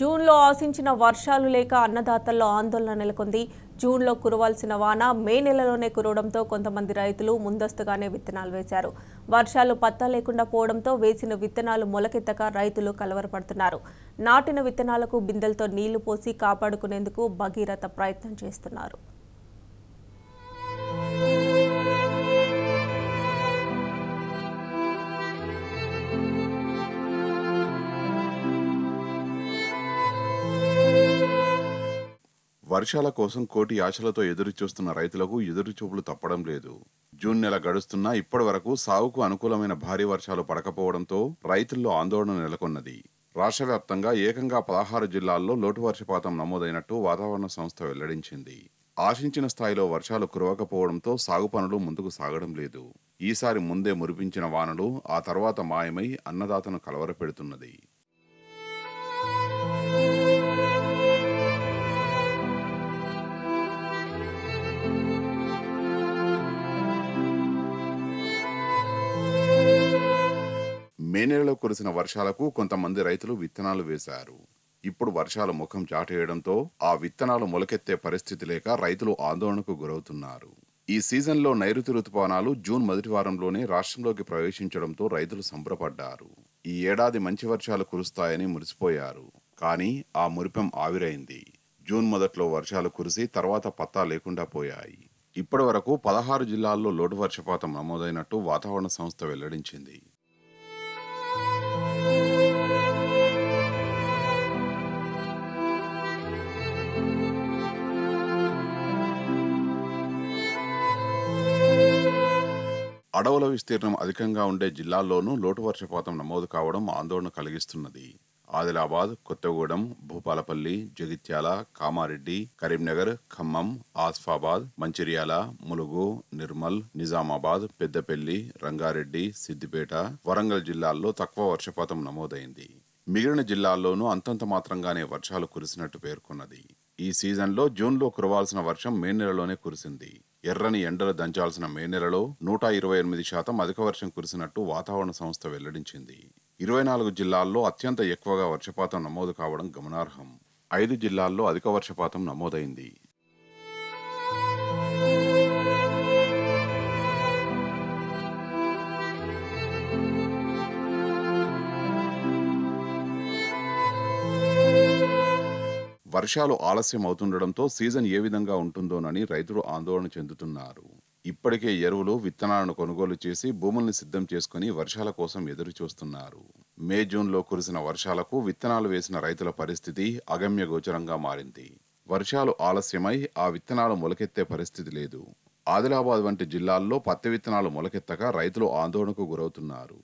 జూన్లో ఆశించిన వర్షాలు లేక అన్నదాతల్లో ఆందోళన నెలకొంది. జూన్లో కురవాల్సిన వాన మే నెలలోనే కురవడంతో కొంతమంది రైతులు ముందస్తుగానే విత్తనాలు వేశారు. వర్షాలు పత్తా లేకుండా పోవడంతో వేసిన విత్తనాలు మొలకెత్తక రైతులు కలవరపడుతున్నారు. నాటిన విత్తనాలకు బిందెలతో నీళ్లు పోసి కాపాడుకునేందుకు భగీరథ ప్రయత్నం చేస్తున్నారు. వర్షాల కోసం కోటి ఆశలతో ఎదురుచూస్తున్న రైతులకు ఎదురుచూపులు తప్పడం లేదు. జూన్ నెల గడుస్తున్నా ఇప్పటి వరకు సాగుకు అనుకూలమైన భారీ వర్షాలు పడకపోవడంతో రైతుల్లో ఆందోళన నెలకొన్నది. రాష్ట్ర వ్యాప్తంగా ఏకంగా 16 జిల్లాల్లో లోటు వర్షపాతం నమోదైనట్టు వాతావరణ సంస్థ వెల్లడించింది. ఆశించిన స్థాయిలో వర్షాలు కురవకపోవడంతో సాగు పనులు ముందుకు సాగడం లేదు. ఈసారి ముందే మురిపించిన వానలు ఆ తర్వాత మాయమై అన్నదాతను కలవరపెడుతున్నది. మే నెలలో కురిసిన వర్షాలకు కొంతమంది రైతులు విత్తనాలు వేశారు. ఇప్పుడు వర్షాలు ముఖం చాటేయడంతో ఆ విత్తనాలు మొలకెత్తే పరిస్థితి లేక రైతులు ఆందోళనకు గురవుతున్నారు. ఈ సీజన్లో నైరుతి రుతుపవనాలు జూన్ మొదటి వారంలోనే రాష్ట్రంలోకి ప్రవేశించడంతో రైతులు సంబరపడ్డారు. ఈ ఏడాది మంచి వర్షాలు కురుస్తాయని మురిసిపోయారు. కానీ ఆ మురిపెం ఆవిరైంది. జూన్ మొదట్లో వర్షాలు కురిసి తర్వాత పత్తా లేకుండా పోయాయి. ఇప్పటి వరకు 16 జిల్లాల్లో లోటు వర్షపాతం నమోదైనట్టు వాతావరణ సంస్థ వెల్లడించింది. అడవుల విస్తీర్ణం అధికంగా ఉండే జిల్లాల్లోనూ లోటు వర్షపాతం నమోదు కావడం ఆందోళన కలిగిస్తున్నది. ఆదిలాబాద్, కొత్తగూడెం, భూపాలపల్లి, జగిత్యాల, కామారెడ్డి, కరీంనగర్, ఖమ్మం, ఆసిఫాబాద్, మంచిర్యాల, ములుగు, నిర్మల్, నిజామాబాద్, పెద్దపల్లి, రంగారెడ్డి, సిద్దిపేట, వరంగల్ జిల్లాల్లో తక్కువ వర్షపాతం నమోదైంది. మిగిలిన జిల్లాల్లోనూ అంతంత మాత్రంగానే వర్షాలు కురిసినట్టు పేర్కొన్నది. ఈ సీజన్లో జూన్లో కురవాల్సిన వర్షం మే నెలలోనే కురిసింది. ఎర్రని ఎండలు దంచాల్సిన మే నెలలో 128% అధిక వర్షం కురిసినట్టు వాతావరణ సంస్థ వెల్లడించింది. 24 జిల్లాల్లో అత్యంత ఎక్కువగా వర్షపాతం నమోదు కావడం గమనార్హం. 5 జిల్లాల్లో అధిక వర్షపాతం నమోదైంది. వర్షాలు ఆలస్యం అవుతుండడంతో సీజన్ ఏ విధంగా ఉంటుందోనని రైతులు ఆందోళన చెందుతున్నారు. ఇప్పటికే ఎరువులు, విత్తనాలను కొనుగోలు చేసి భూముల్ని సిద్ధం చేసుకుని వర్షాల కోసం ఎదురు చూస్తున్నారు. మే, జూన్లో కురిసిన వర్షాలకు విత్తనాలు వేసిన రైతుల పరిస్థితి అగమ్య గోచరంగా మారింది. వర్షాలు ఆలస్యమై ఆ విత్తనాలు మొలకెత్తే పరిస్థితి లేదు. ఆదిలాబాద్ వంటి జిల్లాల్లో పత్తి విత్తనాలు మొలకెత్తక రైతులు ఆందోళనకు గురవుతున్నారు.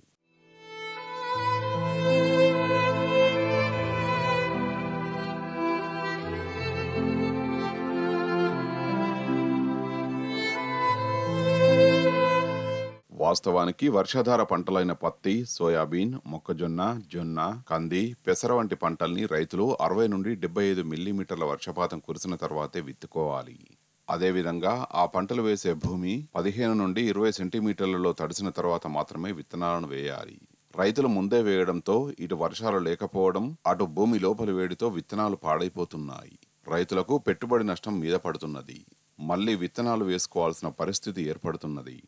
వాస్తవానికి వర్షాధార పంటలైన పత్తి, సోయాబీన్, మొక్కజొన్న, జొన్న, కంది, పెసర వంటి పంటల్ని రైతులు 60 నుండి 75 మిల్లీమీటర్ల వర్షపాతం కురిసిన తర్వాతే విత్తుకోవాలి. అదేవిధంగా ఆ పంటలు వేసే భూమి 15 నుండి 20 సెంటీమీటర్లలో తడిసిన తర్వాత మాత్రమే విత్తనాలను వేయాలి. రైతులు ముందే వేయడంతో ఇటు వర్షాలు లేకపోవడం, అటు భూమి లోపలి వేడితో విత్తనాలు పాడైపోతున్నాయి. రైతులకు పెట్టుబడి నష్టం మీద పడుతున్నది. మళ్లీ విత్తనాలు వేసుకోవాల్సిన పరిస్థితి ఏర్పడుతున్నది.